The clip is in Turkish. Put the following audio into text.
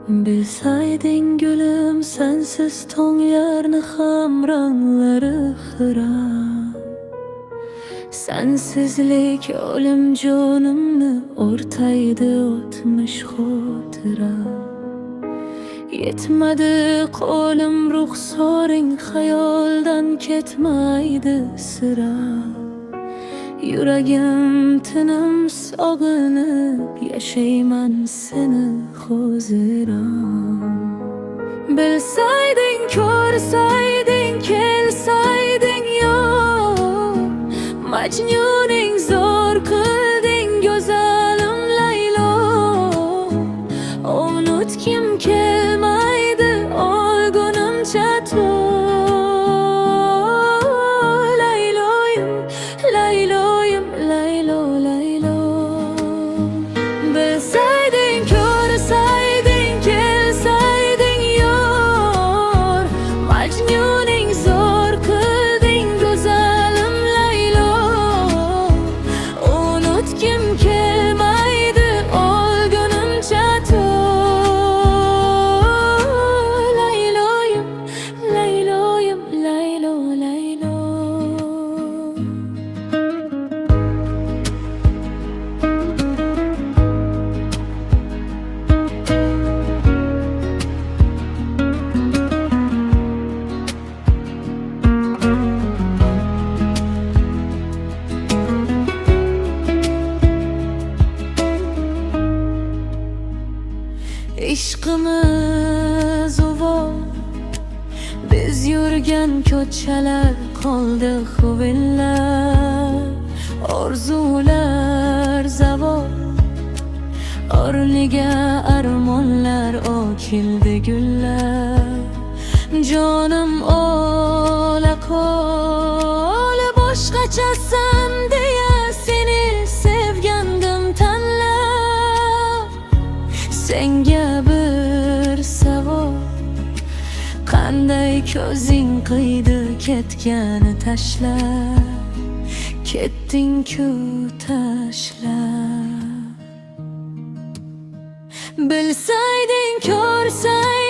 Bilsayding gülüm sensiz tonglarni ham ranglari xiram. Sensizlik o'lim jonimni o'rtaydi o'tmish xotiram. Yetmadi qo'lim ruxsoring xayoldan ketmaydi sira. Yuragim tinim sog'inib yashayman seni hoziram. Bilsayding, ko'rsayding, kelsayding yo'q, Majnuning zo'r qilding go'zalim Laylo. Unutgim kelmaydi o'lgunimcha Layloyim, Layloyim, Laylo, Laylo. Bilsayding, ko'rsayding, kelsayding yo'q, Majnuning zo'r qilding go'zalim Laylo. Unutgim kelmaydi o'lgunimcha Layloyim, Layloyim, Laylo, Laylo. Ishqimiz uvol, biz yurgan ko'chalar qoldi huvillar. Orzular zavol, o'rniga armonlar o'kildi gullar. Jonim ola qol, boshqachasan deya seni sevgandim tanlab. Senga bir savol, qanday ko'zing qiydi ketgani tashlab. Ketding-ku tashlab. Bilsayding, ko'rsayding